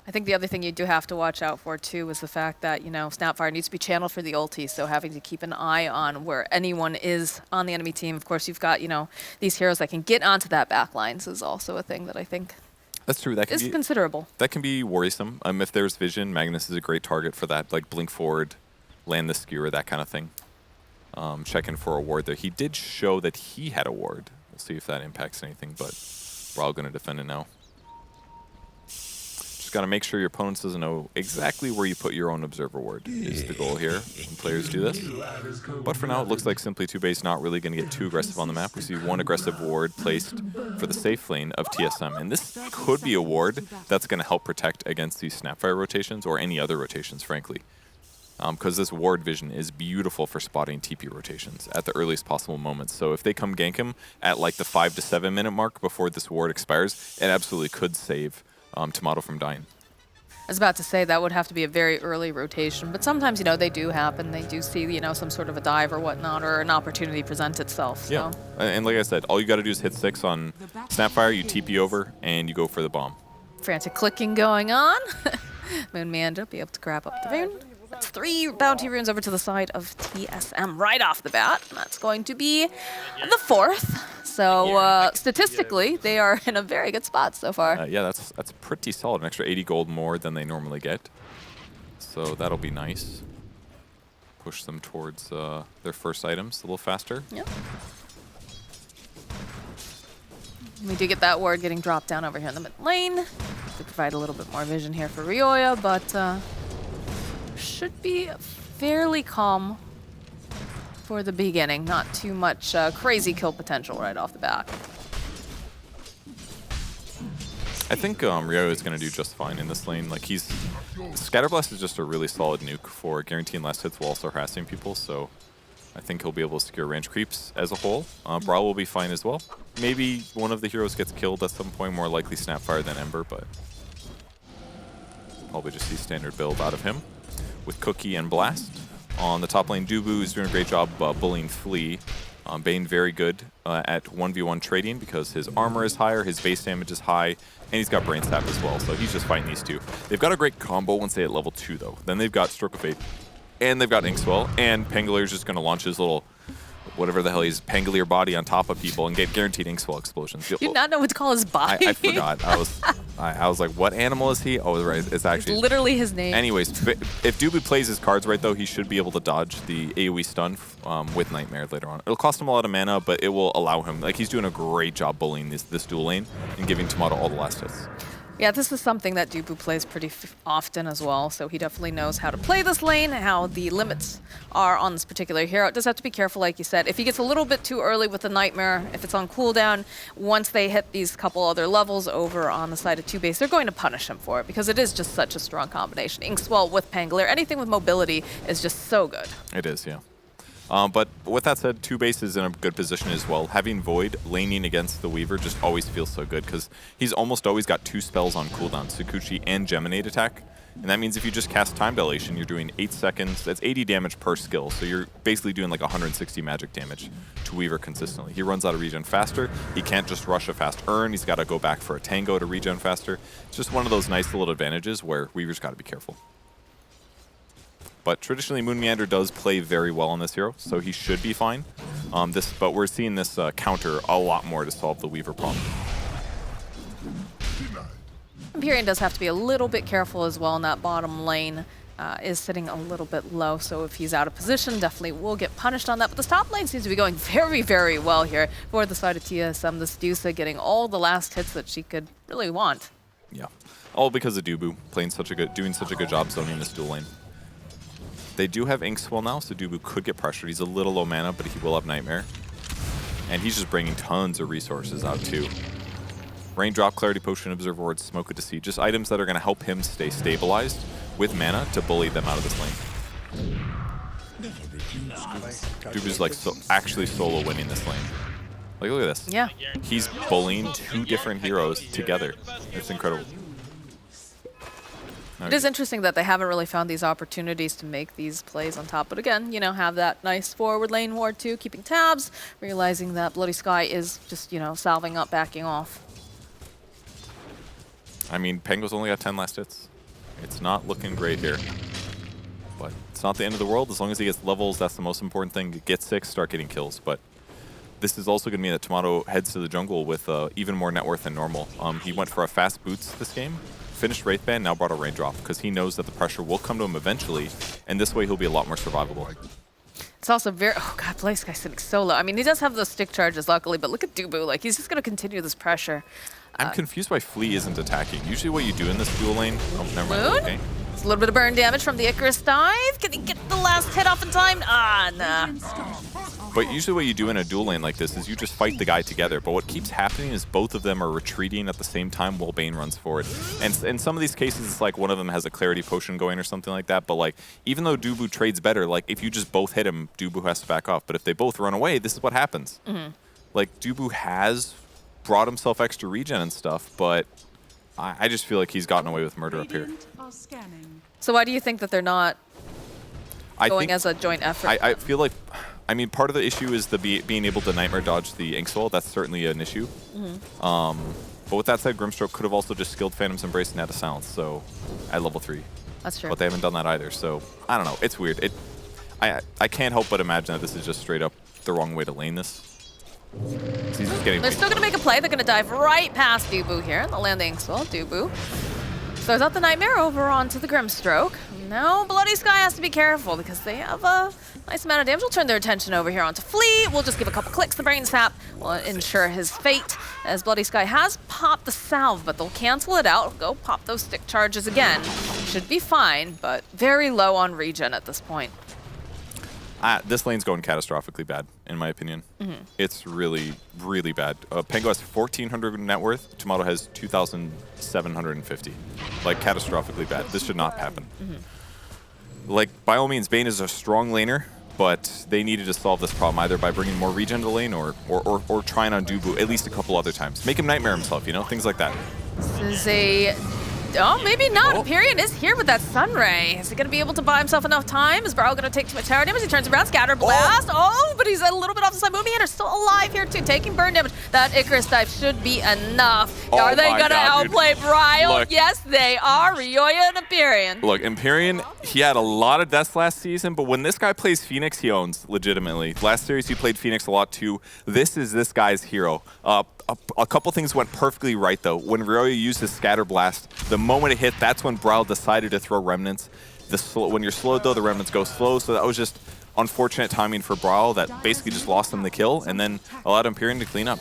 I think the other thing you do have to watch out for, too, is the fact that, Snapfire needs to be channeled for the ulti, so having to keep an eye on where anyone is on the enemy team. Of course, you've got, these heroes that can get onto that backline, so is also a thing that I think that's true. That can is be considerable. That can be worrisome. If there's vision, Magnus is a great target for that, like blink forward, land the skewer, that kind of thing. Check in for a ward there. He did show that he had a ward. We'll see if that impacts anything, but we're all going to defend it now. Got to make sure your opponent doesn't know exactly where you put your own observer ward is the goal here when players do this. But for now, it looks like simply TOOBASED not really going to get too aggressive on the map. We see one aggressive ward placed for the safe lane of TSM. And this could be a ward that's going to help protect against these Snapfire rotations or any other rotations, frankly. Because this ward vision is beautiful for spotting TP rotations at the earliest possible moments. So if they come gank him at like the 5 to 7 minute mark before this ward expires, it absolutely could save Tomato from dying. I was about to say that would have to be a very early rotation, but sometimes, they do happen. They do see, some sort of a dive or whatnot, or an opportunity present itself. So. Yeah, and like I said, all you got to do is hit 6 on Snapfire, you TP over, and you go for the bomb. Frantic clicking going on. Moonmeander be able to grab up the rune. That's 3 bounty runes over to the side of TSM right off the bat. And that's going to be the 4th. So statistically, they are in a very good spot so far. Yeah, that's pretty solid. An extra 80 gold more than they normally get. So that'll be nice. Push them towards their first items a little faster. Yep. We do get that ward getting dropped down over here in the mid lane. To provide a little bit more vision here for Rioya, but should be fairly calm for the beginning. Not too much crazy kill potential right off the bat. I think Rioya is going to do just fine in this lane. Like Scatterblast is just a really solid nuke for guaranteeing last hits while also harassing people. So I think he'll be able to secure range creeps as a whole. Brawl will be fine as well. Maybe one of the heroes gets killed at some point, more likely Snapfire than Ember, but probably just see standard build out of him. With Cookie and Blast. On the top lane, Dubu is doing a great job bullying Flea. Bane very good at 1v1 trading because his armor is higher, his base damage is high, and he's got Brain Sap as well, so he's just fighting these two. They've got a great combo once they hit level 2, though. Then they've got Stroke of Fate, and they've got Inkswell, and Pangolier is just going to launch his little, whatever the hell he's, Pangolier body on top of people and get guaranteed Inkswell explosions. You did not know what to call his body? I forgot. I was like, what animal is he? Oh, right. It's actually... It's literally his name. Anyways, if Dubu plays his cards right, though, he should be able to dodge the AoE stun with Nightmare later on. It'll cost him a lot of mana, but it will allow him... Like, he's doing a great job bullying this dual lane and giving Tomato all the last hits. Yeah, this is something that Dubu plays pretty often as well, so he definitely knows how to play this lane, how the limits are on this particular hero. It does have to be careful, like you said. If he gets a little bit too early with the Nightmare, if it's on cooldown, once they hit these couple other levels over on the side of TOOBASED, they're going to punish him for it, because it is just such a strong combination. Inkswell with Pangolier, anything with mobility is just so good. It is, yeah. But with that said, TOOBASED is in a good position as well. Having Void laning against the Weaver just always feels so good because he's almost always got 2 spells on cooldown, Sakuchi and Geminate attack. And that means if you just cast Time Dilation, you're doing 8 seconds. That's 80 damage per skill. So you're basically doing like 160 magic damage to Weaver consistently. He runs out of regen faster. He can't just rush a fast earn. He's got to go back for a tango to regen faster. It's just one of those nice little advantages where Weaver's got to be careful. But traditionally, Moonmeander does play very well on this hero, so he should be fine. But we're seeing this counter a lot more to solve the Weaver problem. Empyrean does have to be a little bit careful as well in that bottom lane. Is sitting a little bit low, so if he's out of position, definitely will get punished on that. But this top lane seems to be going very, very well here for the side of TSM. This Dusa getting all the last hits that she could really want. Yeah, all because of Dubu doing such a good job zoning this dual lane. They do have Inkswell now, so Dubu could get pressured. He's a little low mana, but he will have Nightmare. And he's just bringing tons of resources out, too. Raindrop, Clarity Potion, Observer Ward, Smoke of Deceit. Just items that are going to help him stay stabilized with mana to bully them out of this lane. Dubu's like actually solo winning this lane. Like, look at this. Yeah. He's bullying 2 different heroes together. It's incredible. It is interesting that they haven't really found these opportunities to make these plays on top. But again, have that nice forward lane ward too, keeping tabs, realizing that Bloody Sky is just, salving up, backing off. I mean, Pango's only got 10 last hits. It's not looking great here. But it's not the end of the world. As long as he gets levels, that's the most important thing. Get 6, start getting kills. But this is also going to mean that Tomato heads to the jungle with even more net worth than normal. He went for a fast boots this game, finished Wraithband, now brought a raindrop because he knows that the pressure will come to him eventually, and this way he'll be a lot more survivable. It's also very, oh god, Blaze sitting so low. I mean, he does have those stick charges, luckily, but look at Dubu. Like, he's just going to continue this pressure. I'm confused why Flea isn't attacking. Usually what you do in this dual lane... Oh, never mind. Okay. It's a little bit of burn damage from the Icarus dive. Can he get the last hit off in time? Ah, nah. But usually what you do in a dual lane like this is you just fight the guy together. But what keeps happening is both of them are retreating at the same time while Bane runs forward. And in some of these cases, it's like one of them has a clarity potion going or something like that. But like, even though Dubu trades better, like if you just both hit him, Dubu has to back off. But if they both run away, this is what happens. Like, Dubu has brought himself extra regen and stuff, but I just feel like he's gotten away with murder up here. So why do you think that they're not going as a joint effort? I feel like, I mean, part of the issue is the being able to nightmare dodge the Inkswell. That's certainly an issue. But with that said, Grimstroke could have also just skilled Phantom's Embrace and had a silence, so at level 3. That's true. But they haven't done that either, so I don't know. It's weird. I can't help but imagine that this is just straight up the wrong way to lane this. They're still going to make a play. They're going to dive right past Dubu here. They'll land the Inkswell. Dubu throws out the Nightmare over onto the Grimstroke. Now Bloody Sky has to be careful because they have a nice amount of damage. We'll turn their attention over here onto Flea. We'll just give a couple clicks. The Brain Sap will ensure his fate as Bloody Sky has popped the salve, but they'll cancel it out. Go pop those stick charges again. Should be fine, but very low on regen at this point. This lane's going catastrophically bad, in my opinion. It's really, really bad. Pango has 1,400 net worth. Tomato has 2,750. Like, catastrophically bad. This should not happen. Like, by all means, Bane is a strong laner, but they needed to solve this problem either by bringing more regen to the lane or trying on Dubu at least a couple other times. Make him nightmare himself, you know? Things like that. This is a... Oh, maybe not. Empyrean is here with that Sunray. Is he going to be able to buy himself enough time? Is Brawl going to take too much tower damage? He turns around, Scatter Blast. Oh, but he's a little bit off the side. Moonbeater's still alive here, too, taking burn damage. That Icarus dive should be enough. Are they going to outplay Brawl? Yes, they are. Ryoya and Empyrean. Look, Empyrean, he had a lot of deaths last season, but when this guy plays Phoenix, he owns, legitimately. Last series, he played Phoenix a lot, too. This is this guy's hero. A couple things went perfectly right, though. When Ryoya used his Scatter Blast, the moment it hit, that's when Brawl decided to throw Remnants. When you're slowed, though, the Remnants go slow, so that was just unfortunate timing for Brawl that basically just lost them the kill and then allowed Empyrean to clean up.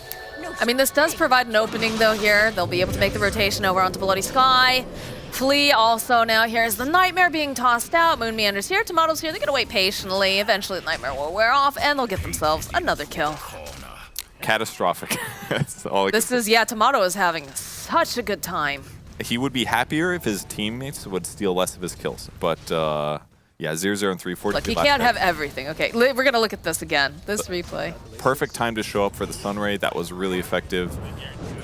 I mean, this does provide an opening, though, here. They'll be able to make the rotation over onto Bloody Sky. Flea also now. Here's the Nightmare being tossed out. Moon Meander's here. Tomato's here. They're going to wait patiently. Eventually, the Nightmare will wear off, and they'll get themselves another kill. Catastrophic. That's all Tomato is having such a good time. He would be happier if his teammates would steal less of his kills. But, yeah, 0-0 and 3-4. Look, he can't have everything. Okay, we're going to look at this again. This replay. Perfect time to show up for the Sunray. That was really effective.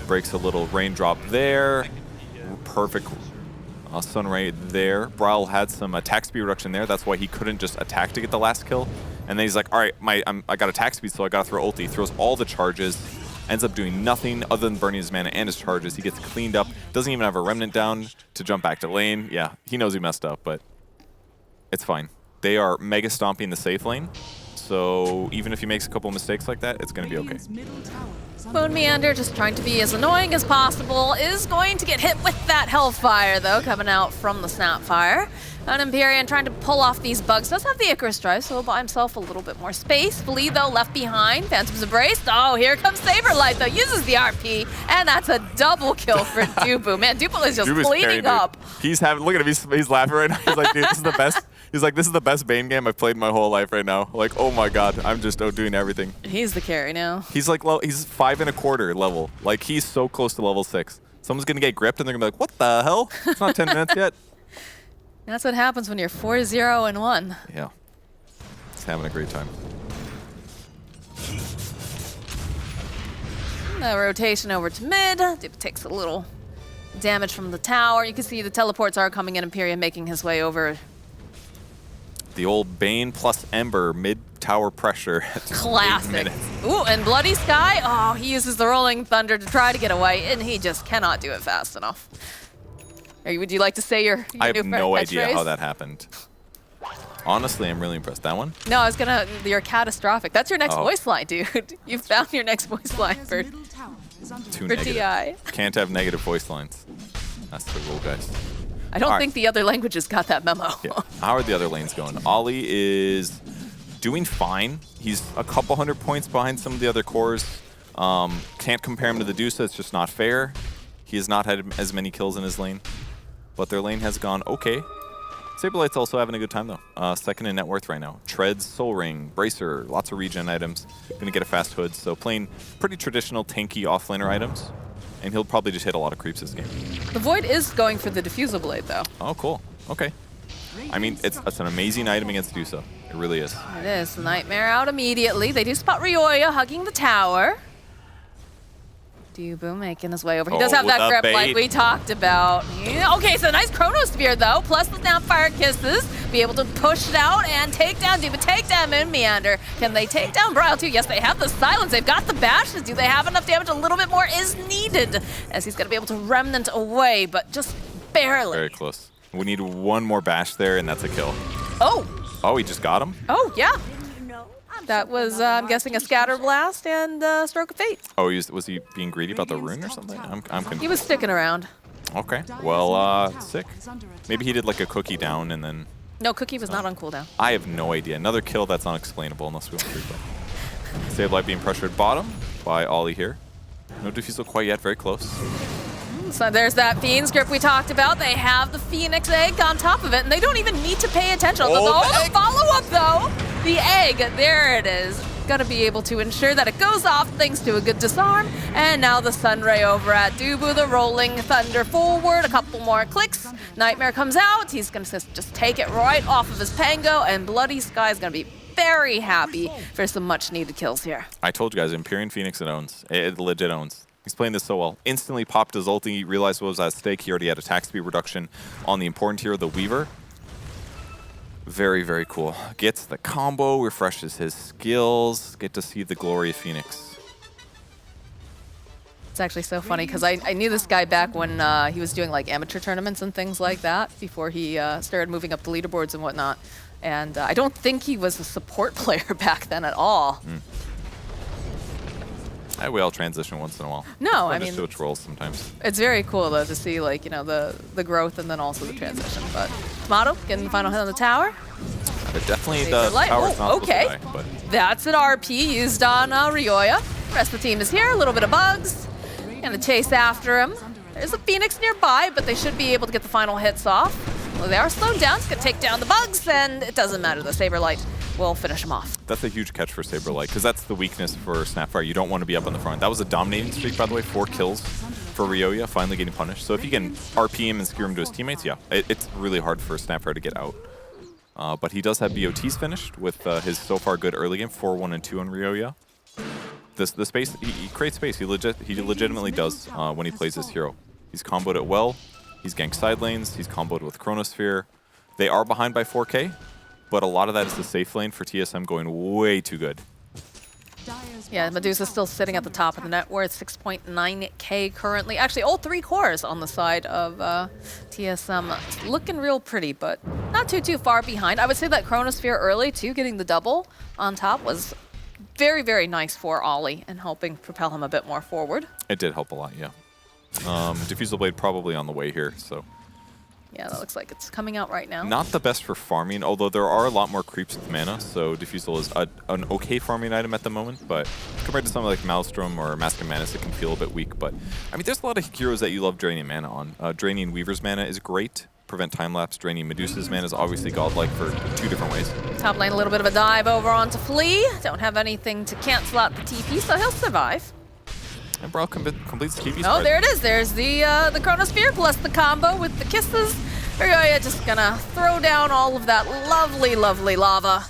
Breaks a little raindrop there. Perfect Sunray there. Brawl had some attack speed reduction there. That's why he couldn't just attack to get the last kill. And then he's like, all right, I got attack speed, so I got to throw ulti. He throws all the charges. Ends up doing nothing other than burning his mana and his charges. He gets cleaned up. Doesn't even have a Remnant down to jump back to lane. Yeah, he knows he messed up, but it's fine. They are mega stomping the safe lane. So even if he makes a couple mistakes like that, it's going to be okay. Moon Meander, just trying to be as annoying as possible, is going to get hit with that Hellfire, though, coming out from the Snapfire. And Empyrean trying to pull off these bugs. Does have the Icarus Drive, so he'll buy himself a little bit more space. Flea, though, left behind. Phantom's Embrace. Oh, here comes Saberlight, though. Uses the RP, and that's a double kill for Dubu. Man, Dubu is just cleaning up. He's having, look at him, he's laughing right now. He's like, dude, this is the best. He's like, this is the best Bane game I've played in my whole life right now. Like, oh my god, I'm just doing everything. He's the carry now. He's like, he's 5.25 level. Like, he's so close to level 6. Someone's gonna get gripped and they're gonna be like, what the hell? It's not 10 minutes yet. That's what happens when you're 4-0-1. Yeah. It's having a great time. The rotation over to mid. Dubu takes a little damage from the tower. You can see the teleports are coming in. Empyrean making his way over. The old Bane plus Ember mid-tower pressure. Classic. Ooh, and Bloody Sky. Oh, he uses the Rolling Thunder to try to get away, and he just cannot do it fast enough. Would you like to say your I have new no idea catchphrase? how that happened. Honestly, I'm really impressed. That one? No, I was gonna. You're catastrophic. That's your next Oh. voice line, dude. You found your next voice line for Too for negative. TI. Can't have negative voice lines. That's the rule, guys. I don't All right. think the other languages got that memo. Yeah. How are the other lanes going? Ollie is doing fine. He's a couple hundred points behind some of the other cores. Can't compare him to the Dusa. It's just not fair. He has not had as many kills in his lane. But their lane has gone okay. Saberlight's also having a good time, though. Second in net worth right now. Treads, Soul Ring, Bracer, lots of regen items. Gonna get a fast hood, so playing pretty traditional tanky offlaner items. And he'll probably just hit a lot of creeps this game. The Void is going for the Diffusal Blade, though. Oh, cool. Okay. I mean, it's an amazing item against Dusa. It really is. It is. The Nightmare out immediately. They do spot Ryoya hugging the tower. Dubu making his way over. He does Oh, have that with grip the like bait. we talked about. Yeah, okay, so nice Chronosphere, though, plus the Snapfire Kisses. Be able to push it out and take down Dubu, take down Meander. Can they take down Brile, too? Yes, they have the Silence. They've got the Bashes. Do they have enough damage? A little bit more is needed, as he's going to be able to Remnant away, but just barely. Very close. We need one more bash there, and that's a kill. Oh, Oh, he just got him? oh, yeah. That was, I'm guessing, a Scatter Blast and Stroke of Fate. Oh, was he being greedy about the rune or something? I'm confused. He was sticking around. Okay. Well, sick. Maybe he did like a cookie down and then... No, Cookie was not on cooldown. I have no idea. Another kill that's unexplainable unless we want to replay. Saberlight being pressured bottom by Ollie here. No Diffusal quite yet, very close. So there's that Fiend's Grip we talked about. They have the Phoenix Egg on top of it, and they don't even need to pay attention. Oh, the the egg. follow-up, though. The egg, there it is. Gonna be able to ensure that it goes off thanks to a good disarm. And now the Sunray over at Dubu, the Rolling Thunder forward. A couple more clicks. Nightmare comes out. He's gonna just take it right off of his Pango, and Bloody Sky is gonna be very happy for some much-needed kills here. I told you guys, Empyrean Phoenix it owns. It legit owns. He's playing this so well. Instantly popped his ulti, realized what was at stake. He already had attack speed reduction on the important hero, the Weaver. Very, very cool. Gets the combo, refreshes his skills. Get to see the glory of Phoenix. It's actually so funny because I knew this guy back when he was doing like amateur tournaments and things like that before he started moving up the leaderboards and whatnot. And I don't think he was a support player back then at all. We all transition once in a while. No, I Just mean, switch roles sometimes. it's very cool though to see like, you know, the growth and then also the transition. But Tomato getting the final hit on the tower. But definitely Saber the light. tower's Oh, not okay. supposed to die, but That's an RP used on Ryoya. The rest of the team is here, a little bit of bugs. Gonna chase after him. There's a Phoenix nearby, but they should be able to get the final hits off. Well, they are slowed down, it's gonna take down the bugs, and it doesn't matter, the Saberlight will finish him off. that's a huge catch for Saberlight, because that's the weakness for Snapfire. You don't want to be up on the front. That was a dominating streak, by the way, 4 kills for Ryoya, finally getting punished. So if you can RP him and skewer him to his teammates, yeah, it's really hard for Snapfire to get out. But he does have BOTs finished with his so far good early game, 4-1 and 2 on Ryoya. The space, he creates space. He legitimately does when he plays this hero. He's comboed it well. He's ganked side lanes. He's comboed with Chronosphere. They are behind by 4K, but a lot of that is the safe lane for TSM going way too good. Yeah, Medusa's still sitting at the top of the net worth, 6.9K currently. Actually, all 3 cores on the side of TSM. It's looking real pretty, but not too far behind. I would say that Chronosphere early, too, getting the double on top was very, very nice for Ollie and helping propel him a bit more forward. It did help a lot, yeah. Diffusal Blade probably on the way here, so. Yeah, that looks like it's coming out right now. Not the best for farming, although there are a lot more creeps with mana, so Diffusal is an okay farming item at the moment, but compared to something like Maelstrom or Mask of Manus, it can feel a bit weak. But, I mean, there's a lot of heroes that you love draining mana on. Draining Weaver's mana is great. Prevent time lapse. Draining Medusa's mana is obviously godlike for 2 different ways. Top lane, a little bit of a dive over onto Flea. Don't have anything to cancel out the TP, so he'll survive. And Brawl completes TP Oh, spread. there it is. There's the Chronosphere plus the combo with the kisses. Ryoya just gonna throw down all of that lovely, lovely lava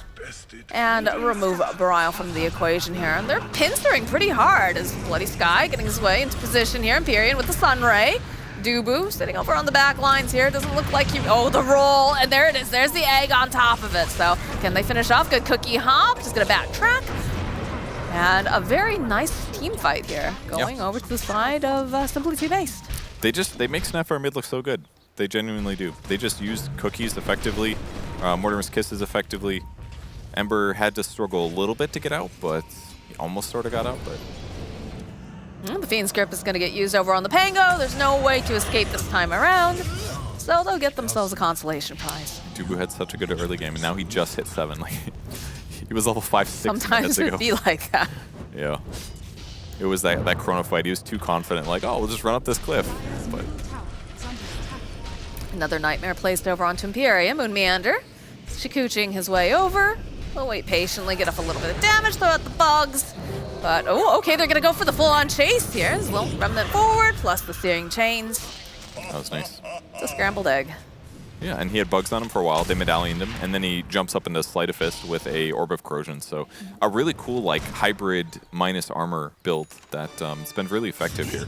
and remove Brile from the equation here. And they're pincering pretty hard as Bloody Sky getting his way into position here. Empyrean with the Sunray. Dubu sitting over on the back lines here. Doesn't look like he... Oh, the roll. And there it is. There's the egg on top of it. So can they finish off? Good cookie hop. Just gonna backtrack. And a very nice team fight here, going over to the side of Simply TOOBASED. They make Snapfire mid look so good. They genuinely do. They just used cookies effectively, Mortimer's Kisses effectively. Ember had to struggle a little bit to get out, but he almost sort of got out. But the Fiend's Grip is going to get used over on the Pango. There's no way to escape this time around, so they'll get themselves a consolation prize. Dubu had such a good early game, and now he just hit 7. Like he was level 5, 6 Sometimes minutes ago. it'd be like that. Yeah. It was that Chrono fight. He was too confident, like, oh, we'll just run up this cliff. But another Nightmare placed over onto Imperia. Moon Meander, Shikuching his way over. We'll wait patiently, get off a little bit of damage, throw out the bugs. But, oh, okay, they're going to go for the full-on chase here. There's a little remnant forward, plus the searing chains. that was nice. It's a scrambled egg. Yeah, and he had bugs on him for a while. They medallioned him, and then he jumps up into Sleight of Fist with a Orb of Corrosion. So a really cool, like, hybrid minus armor build that it's been really effective here.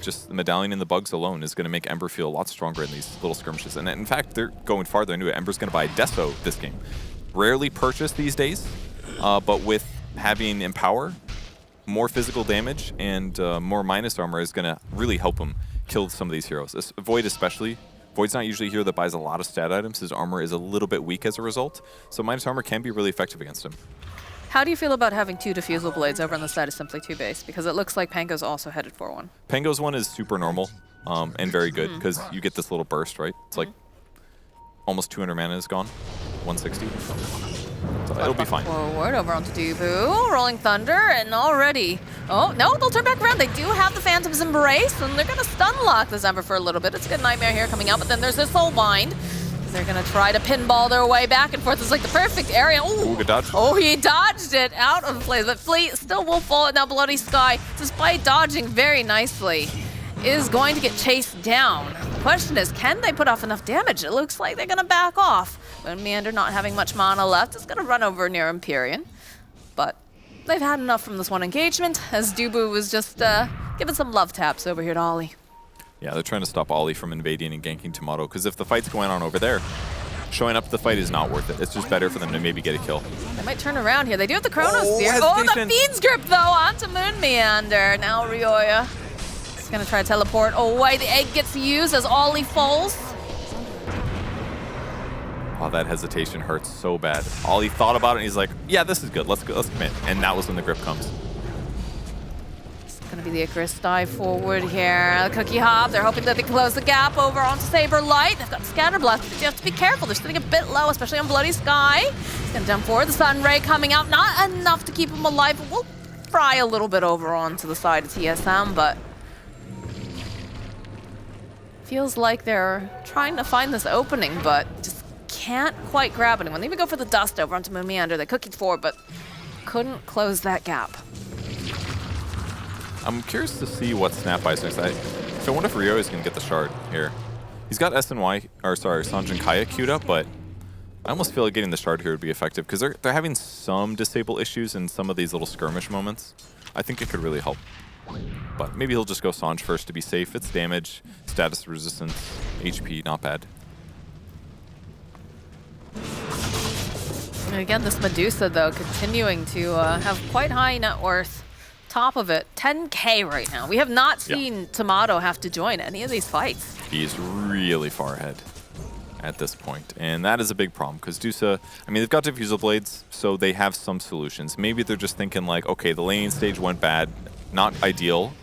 Just the medallion and the bugs alone is going to make Ember feel a lot stronger in these little skirmishes. And in fact, they're going farther into it. Ember's going to buy Deso this game. Rarely purchased these days, but with having Empower, more physical damage and more minus armor is going to really help him kill some of these heroes. Void especially. Void's not usually a hero that buys a lot of stat items. His armor is a little bit weak as a result, so minus armor can be really effective against him. How do you feel about having 2 Diffusal Blades over on the side of Simply 2 base? Because it looks like Pango's also headed for one. Pango's one is super normal and very good because you get this little burst, right? It's like almost 200 mana is gone, 160. So it'll be fine. Forward over onto Dubu, Rolling Thunder, and already... Oh, no, they'll turn back around. They do have the Phantom's Embrace, and they're going to stun lock this Ember for a little bit. It's a good Nightmare here coming out, but then there's this Soulbind. They're going to try to pinball their way back and forth. It's like the perfect area. Ooh, good dodge. Oh, he dodged it out of place, but Fleet still will fall. Now Bloody Sky, despite dodging very nicely, is going to get chased down. The question is, can they put off enough damage? It looks like they're going to back off. Moon Meander not having much mana left is going to run over near Empyrean. But they've had enough from this one engagement, as Dubu was just giving some love taps over here to Ollie. Yeah, they're trying to stop Ollie from invading and ganking Tomato, because if the fight's going on over there, showing up to the fight is not worth it. It's just better for them to maybe get a kill. They might turn around here. They do have the Chronosphere. Oh, the Fiend's Grip, though, onto Moon Meander. Now Ryoya is going to try to teleport away. The egg gets used as Ollie falls. Oh, that hesitation hurts so bad. Ollie thought about it, and he's like, yeah, this is good. Let's go. Let's commit. And that was when the grip comes. Gonna be the Icarus dive forward here. The Cookie Hop, they're hoping that they close the gap over onto Saber Light. They've got Scatter Blast, but you have to be careful. They're sitting a bit low, especially on Bloody Sky. He's gonna jump forward. The Sun Ray coming out, not enough to keep him alive, but we'll fry a little bit over onto the side of TSM, but feels like they're trying to find this opening, but just can't quite grab anyone. They even go for the Dust over onto Moon Meander. They cookied forward, but couldn't close that gap. I'm curious to see what Snap buys next. I wonder if Ryo is going to get the shard here. He's got SNY, or sorry, Sanjin Kaya queued up, but I almost feel like getting the shard here would be effective because they're having some disable issues in some of these little skirmish moments. I think it could really help. But maybe he'll just go Sanj first to be safe. It's damage, status resistance, HP, not bad. And again, this Medusa, though, continuing to have quite high net worth. Top of it, 10K right now. We have not seen Tomato have to join any of these fights. He's really far ahead at this point, and that is a big problem because Dusa, I mean, they've got Diffusal Blades, so they have some solutions. Maybe they're just thinking like, okay, the laning stage went bad, not ideal,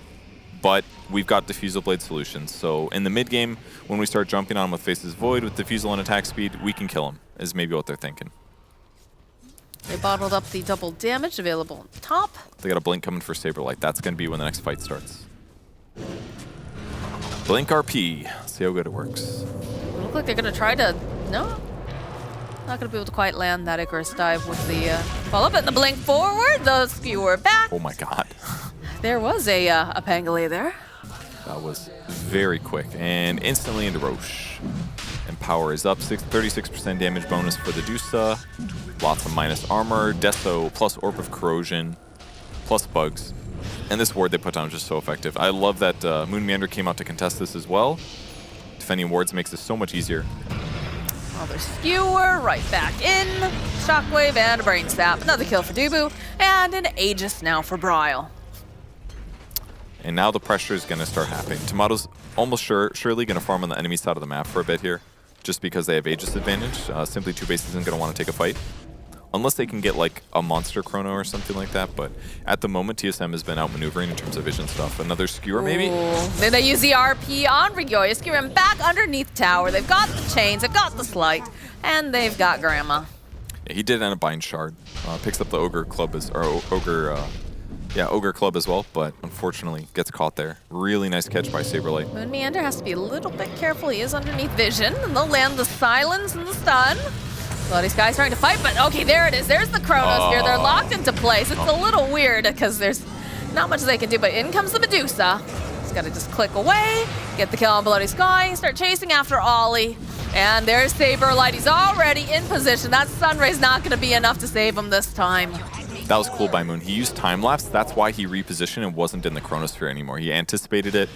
but we've got Diffusal Blade solutions. So in the mid game, when we start jumping on him with Faces Void, with Diffusal and attack speed, we can kill him, is maybe what they're thinking. They bottled up the double damage available on top. They got a Blink coming for Saberlight. That's going to be when the next fight starts. Blink RP. See how good it works. Look like they're going to try to... No. Not going to be able to quite land that Icarus dive with the follow-up and the Blink forward. The Skewer back. Oh my god. There was a Pangoli there. That was very quick. And instantly into Roche. And power is up. 36% damage bonus for the Dusa. Lots of minus armor, Deso, plus Orb of Corrosion, plus bugs. And this ward they put down is just so effective. I love that Moon Meander came out to contest this as well. Defending wards makes this so much easier. Another Skewer, right back in. Shockwave and a Brain Sap. Another kill for Dubu. And an Aegis now for Bryle. And now the pressure is going to start happening. Tomato's almost surely going to farm on the enemy side of the map for a bit here, just because they have Aegis advantage. Simply TOOBASED isn't going to want to take a fight. Unless they can get like a monster chrono or something like that, but at the moment TSM has been outmaneuvering in terms of vision stuff. Another skewer maybe? Ooh. Then they use the RP on Rigyoya, skewer him back underneath tower. They've got the chains, they've got the slight, and they've got Grandma. Yeah, he did end up buying Shard. Picks up the Ogre Club Ogre Club as well, but unfortunately gets caught there. Really nice catch by Saberlight. Moon Meander has to be a little bit careful. He is underneath vision, and they'll land the silence and the stun. Bloody Sky's trying to fight, but okay, there it is. There's the Chronosphere. They're locked into place. It's a little weird because there's not much they can do, but in comes the Medusa. He's got to just click away, get the kill on Bloody Sky, start chasing after Ollie. And there's Saberlight. He's already in position. That Sunray's not going to be enough to save him this time. That was cool by Moon. He used time lapse. That's why he repositioned and wasn't in the Chronosphere anymore. He anticipated it,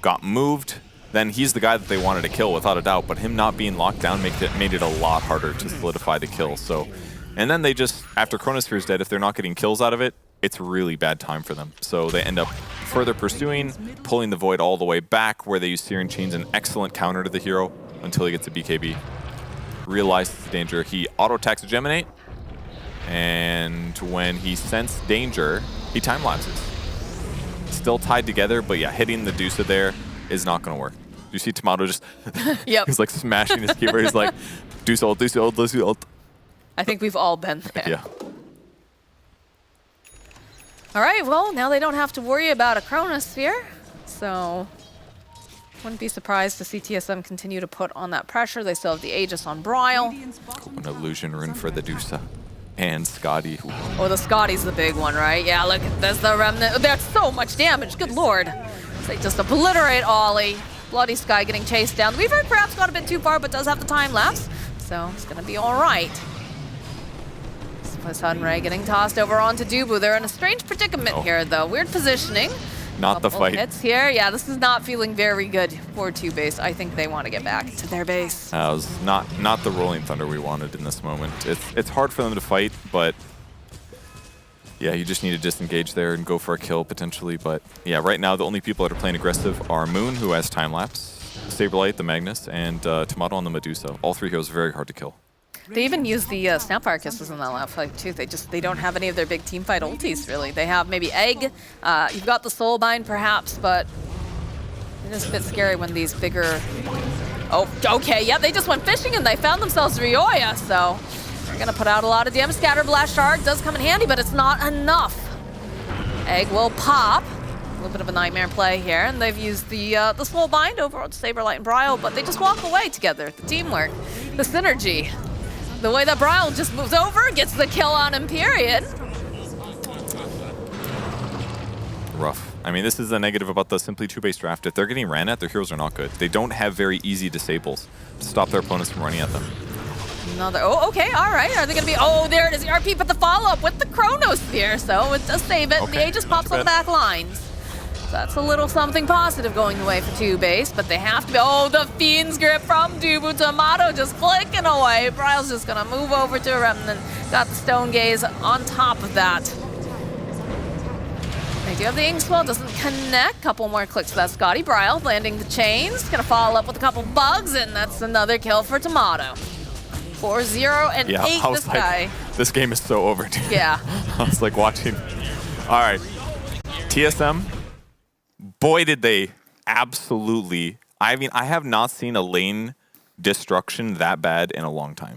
got moved. Then he's the guy that they wanted to kill without a doubt, but him not being locked down made it a lot harder to solidify the kill. So, and then they just, after Chronosphere is dead, if they're not getting kills out of it, it's really bad time for them. So they end up further pursuing, pulling the Void all the way back, where they use Searing Chains, an excellent counter to the hero until he gets a BKB. Realizes the danger. He auto-attacks a Geminate, and when he sensed danger, he time lapses. Still tied together, but yeah, hitting the Dusa there is not going to work. You see Tomato just he's like smashing his keyboard. He's like, Dusa ult, Dusa ult, Dusa ult. I think we've all been there. Yeah. All right, well, now they don't have to worry about a Chronosphere, so wouldn't be surprised to see TSM continue to put on that pressure. They still have the Aegis on Bryle. Cool, an illusion rune for the Dusa. And Scotty. Oh, the Scotty's the big one, right? Yeah, look, there's the Remnant. That's so much damage, good lord. They just obliterate Ollie. Bloody Sky getting chased down. The Weaver perhaps got a bit too far, but does have the time lapse, so it's gonna be all right. Sunray getting tossed over onto Dubu. They're in a strange predicament here, though. Weird positioning. Not the fight. Hits here. Yeah, this is not feeling very good for TOOBASED. I think they want to get back to their base. That was not the Rolling Thunder we wanted in this moment. It's hard for them to fight, but yeah, you just need to disengage there and go for a kill potentially. But yeah, right now the only people that are playing aggressive are Moon, who has time lapse, Saberlight, the Magnus, and Tomato on the Medusa. All three heroes very hard to kill. They even use the Snapfire Kisses in that last fight too. They don't have any of their big team fight ultis really. They have maybe Egg. You've got the Soulbind perhaps, but it is a bit scary when these bigger. Oh, okay. Yeah, they just went fishing and they found themselves Ryoya. So they're gonna put out a lot of damage. Scatter Blast Shard does come in handy, but it's not enough. Egg will pop. A little bit of a nightmare play here, and they've used the Soulbind over on Saberlight and Bryle, but they just walk away together. The teamwork, the synergy. The way that Bryle just moves over, gets the kill on him, period. Rough. I mean, this is the negative about the Simply TOOBASED draft. If they're getting ran at, their heroes are not good. They don't have very easy disables to stop their opponents from running at them. Another, oh, okay, all right. Are they gonna be, oh, there it is, the RP, but the follow-up with the Chronosphere, so it does save it, and the Aegis pops on the back lines. That's a little something positive going the way for TOOBASED, but they have to be, oh, the Fiend's Grip from Dubu. Tomato just clicking away. Bryle's just gonna move over to a Remnant. Got the Stone Gaze on top of that. They do have the Inkswell, doesn't connect. Couple more clicks for that Scotty. Bryle landing the chains. Gonna follow up with a couple bugs, and that's another kill for Tomato. 4-0 and 8 this guy. This game is so over, dude. Yeah. I was like watching. All right, TSM. Boy, did they absolutely. I mean, I have not seen a lane destruction that bad in a long time.